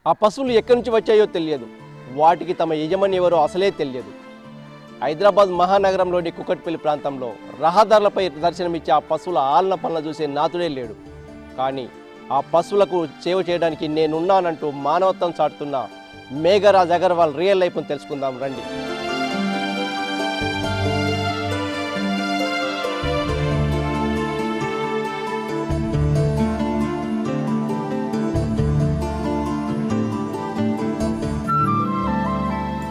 ఆ పశువులు ఎక్కడి నుంచి వచ్చాయో తెలియదు. వాటికి తమ యజమాని ఎవరో అసలే తెలియదు. హైదరాబాద్ మహానగరంలోని కుకట్పల్లి ప్రాంతంలో రహదారులపై దర్శనమిచ్చే ఆ పశువుల ఆలన పనులు చూసే నాతుడే లేడు. కానీ ఆ పశువులకు సేవ చేయడానికి నేనున్నానంటూ మానవత్వం చాటుతున్న మేఘరాజ్ అగర్వాల్ రియల్ లైఫ్ను తెలుసుకుందాం రండి.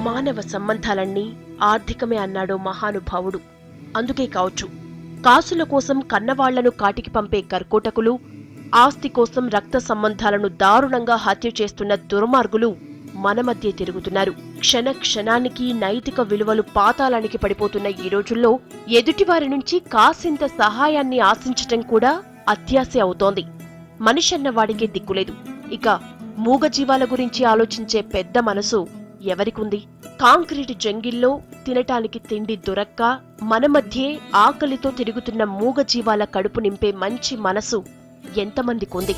మానవ సంబంధాలన్నీ ఆర్థికమే అన్నాడో మహానుభావుడు. అందుకే కావచ్చు కాసుల కోసం కన్నవాళ్లను కాటికి పంపే కర్కోటకులు, ఆస్తి కోసం రక్త సంబంధాలను దారుణంగా హత్య చేస్తున్న దుర్మార్గులు మన మధ్య తిరుగుతున్నారు. క్షణ క్షణానికి నైతిక విలువలు పాతాళానికి పడిపోతున్న ఈ రోజుల్లో ఎదుటివారి నుంచి కాసింత సహాయాన్ని ఆశించటం కూడా అత్యాశ అవుతోంది. మనిషన్న వాడికే దిక్కులేదు. ఇక మూగజీవాల గురించి ఆలోచించే పెద్ద మనసు ఎవరికుంది? కాంక్రీట్ జంగిల్లో తినటానికి తిండి దొరక్క మన మధ్యే ఆకలితో తిరుగుతున్న మూగజీవాల కడుపు నింపే మంచి మనసు ఎంతమందికుంది?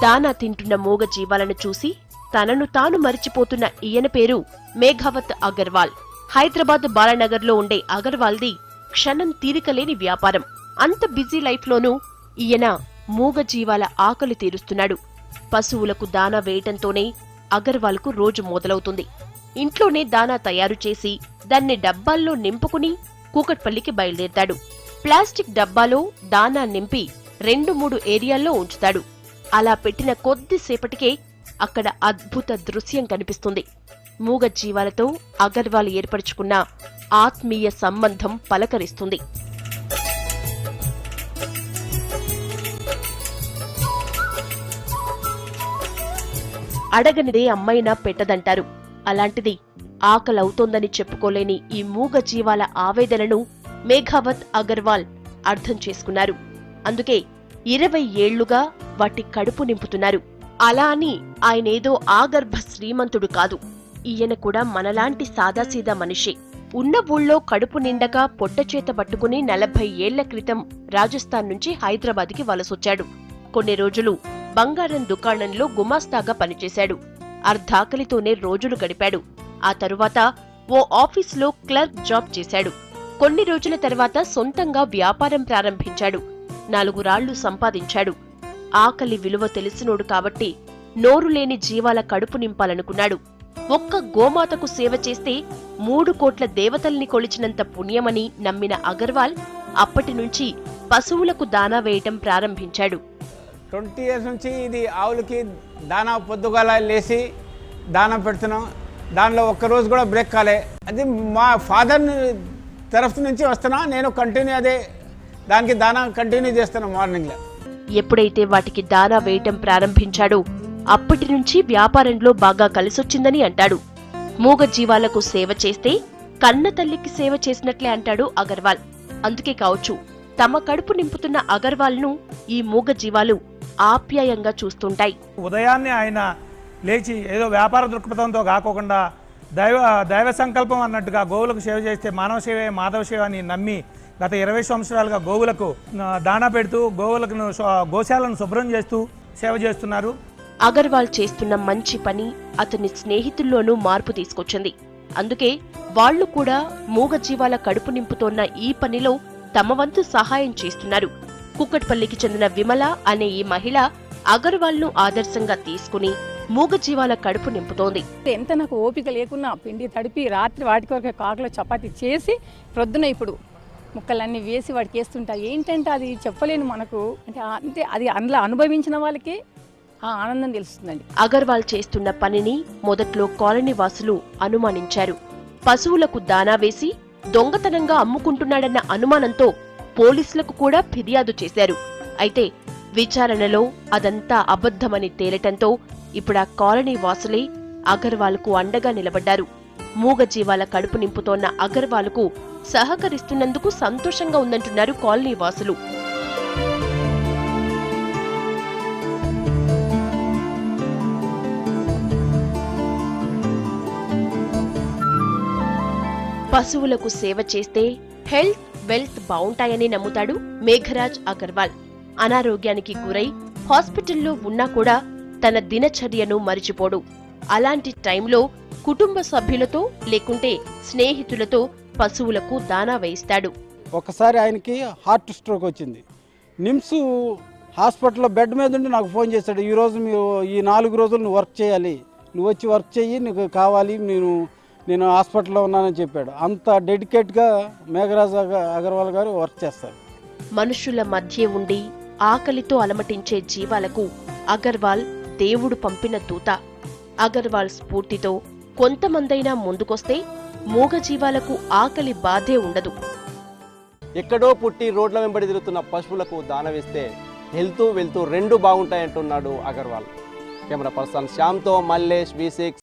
దానా తింటున్న మూగజీవాలను చూసి తనను తాను మరిచిపోతున్న ఈయన పేరు మేఘావత్ అగర్వాల్. హైదరాబాద్ బాలానగర్లో ఉండే అగర్వాల్ది క్షణం తీరికలేని వ్యాపారం. అంత బిజీ లైఫ్లోనూ ఈయన మూగజీవాల ఆకలి తీరుస్తున్నాడు. పశువులకు దానా వేయటంతోనే అగర్వాల్కు రోజు మొదలవుతుంది. ఇంట్లోనే దానా తయారు చేసి దాన్ని డబ్బాల్లో నింపుకుని కూకట్పల్లికి బయలుదేరతాడు. ప్లాస్టిక్ డబ్బాలో దానా నింపి 2-3 ఏరియాల్లో ఉంచుతాడు. అలా పెట్టిన కొద్దిసేపటికే అక్కడ అద్భుత దృశ్యం కనిపిస్తుంది. మూగజీవాలతో అగర్వాల్ ఏర్పరచుకున్న ఆత్మీయ సంబంధం పలకరిస్తుంది. అడగనిదే అమ్మైనా పెట్టదంటారు. అలాంటిది ఆకలవుతోందని చెప్పుకోలేని ఈ మూగజీవాల ఆవేదనను మేఘావత్ అగర్వాల్ అర్థం చేసుకున్నారు. అందుకే 20 ఏళ్లుగా వాటి కడుపు నింపుతున్నారు. అలా అని ఆయనేదో ఆగర్భ శ్రీమంతుడు కాదు. ఈయన కూడా మనలాంటి సాదాసీదా మనిషి. ఉన్న ఊళ్ళో కడుపు నిండగా పొట్టచేత పట్టుకుని 40 ఏళ్ల క్రితం రాజస్థాన్ నుంచి హైదరాబాద్కి వలసొచ్చాడు. కొన్ని రోజులు బంగారం దుకాణంలో గుమాస్తాగా పనిచేశాడు. అర్ధాకలితోనే రోజులు గడిపాడు. ఆ తరువాత ఓ ఆఫీసులో క్లర్క్ జాబ్ చేశాడు. కొన్ని రోజుల తర్వాత సొంతంగా వ్యాపారం ప్రారంభించాడు. 4 రాళ్లు సంపాదించాడు. ఆకలి విలువ తెలిసినోడు కాబట్టి నోరులేని జీవాల కడుపు నింపాలనుకున్నాడు. ఒక్క గోమాతకు సేవ చేస్తే 3 కోట్ల దేవతల్ని కొలిచినంత పుణ్యమని నమ్మిన అగర్వాల్ అప్పటి నుంచి పశువులకు దానా వేయటం ప్రారంభించాడు. 20 years నుంచి ఇది ఆవులకి దానా పొద్దుగాల లేసి దానా పెడుతున్నాం. దానిలో ఒక్కరోజు కూడా బ్రేక్ కాలే. అది మా ఫాదర్ తరఫు నుంచి వస్తున్నా, నేను కంటిన్యూ అదే దానికి దానా కంటిన్యూ చేస్తాను మార్నింగ్లో. ఎప్పుడైతే వాటికి దానా వేయటం ప్రారంభించాడో అప్పటి నుంచి వ్యాపారంలో బాగా కలిసొచ్చిందని అంటాడు. మూగజీవాలకు సేవ చేస్తే కన్న తల్లికి సేవ చేసినట్లే అంటాడు అగర్వాల్. అందుకే కావచ్చు తమ కడుపు నింపుతున్న అగర్వాల్ను ఈ మూగజీవాలు ఆప్యాయంగా చూస్తుంటాయి. ఉదయాన్నే ఆయన లేచి ఏదో వ్యాపార దృక్పథంతో కాకుండా దైవ సంకల్పం అన్నట్టుగా గోవులకు సేవ చేస్తే మానవ సేవే మాధవ సేవ అని నమ్మి గత 20 సంవత్సరాలుగా గోవులకు దాణా పెడుతూ గోశాలను శుభ్రం చేస్తూ సేవ చేస్తున్నారు. అగర్వాల్ చేస్తున్న మంచి పని అతని స్నేహితుల్లోనూ మార్పు తీసుకొచ్చింది. అందుకే వాళ్లు కూడా మూగజీవాల కడుపు నింపుతోన్న ఈ పనిలో తమ వంతు సహాయం చేస్తున్నారు. కుక్కట్పల్లికి చెందిన విమల అనే ఈ మహిళ అగర్వాల్ను ఆదర్శంగా తీసుకుని మూగజీవాల కడుపు నింపుతోంది. ఎంత నాకు ఓపిక లేకున్నా పిండి తడిపి రాత్రి వాటి కొరకు కాకులో చపాతీ చేసి ప్రొద్దున ఇప్పుడు ముక్కలన్నీ వేసి వాడికి వేస్తుంటా. ఏంటంటే అది చెప్పలేను మనకు. అంటే అది అందులో అనుభవించిన వాళ్ళకి ఆ ఆనందం తెలుస్తుందండి. అగర్వాల్ చేస్తున్న పనిని మొదట్లో కాలనీ వాసులు అనుమానించారు. పశువులకు దానా వేసి దొంగతనంగా అమ్ముకుంటున్నాడన్న అనుమానంతో పోలీసులకు కూడా ఫిర్యాదు చేశారు. అయితే విచారణలో అదంతా అబద్ధమని తేలటంతో ఇప్పుడా కాలనీ వాసులే అగర్వాల్కు అండగా నిలబడ్డారు. మూగజీవాల కడుపు నింపుతోన్న అగర్వాల్కు సహకరిస్తున్నందుకు సంతోషంగా ఉందంటున్నారు కాలనీ వాసులు. పశువులకు సేవ చేస్తే హెల్త్ వెల్త్ బావుంటాయని నమ్ముతాడు మేఘరాజ్ అగర్వాల్. అనారోగ్యానికి గురై హాస్పిటల్లో ఉన్నా కూడా తన దినచర్యను మరిచిపోడు. అలాంటి టైంలో కుటుంబ సభ్యులతో లేకుంటే స్నేహితులతో పశువులకు దానా వేయిస్తాడు. ఒకసారి ఆయనకి హార్ట్ స్ట్రోక్ వచ్చింది. నిమ్స్ హాస్పిటల్లో బెడ్ మీద ఉండి నాకు ఫోన్ చేశాడు, ఈరోజు మీరు ఈ 4 రోజులు నువ్వు వర్క్ చేయాలి, నువ్వు వచ్చి వర్క్ చేయి, నీకు కావాలి, నేను హాస్పిటల్లో ఉన్నానని చెప్పాడు. అంత డెడికేట్గా మేఘరాజ్ అగర్వాల్ గారు వర్క్ చేస్తారు. మనుషుల మధ్య ఉండి ఆకలితో అలమటించే జీవాలకు అగర్వాల్ దేవుడు పంపిన దూత. అగర్వాల్ స్ఫూర్తితో కొంతమందైనా ముందుకొస్తే మూగ జీవాలకు ఆకలి బాధే ఉండదు. ఎక్కడో పుట్టి రోడ్ల వెంబడి తిరుగుతున్న పశువులకు దాన వేస్తే హెల్త్ వెల్త్ 2 బాగుంటాయంటున్నాడు అగర్వాల్. కెమెరా పర్సన్ శ్యామ్తో మల్లేష్ V6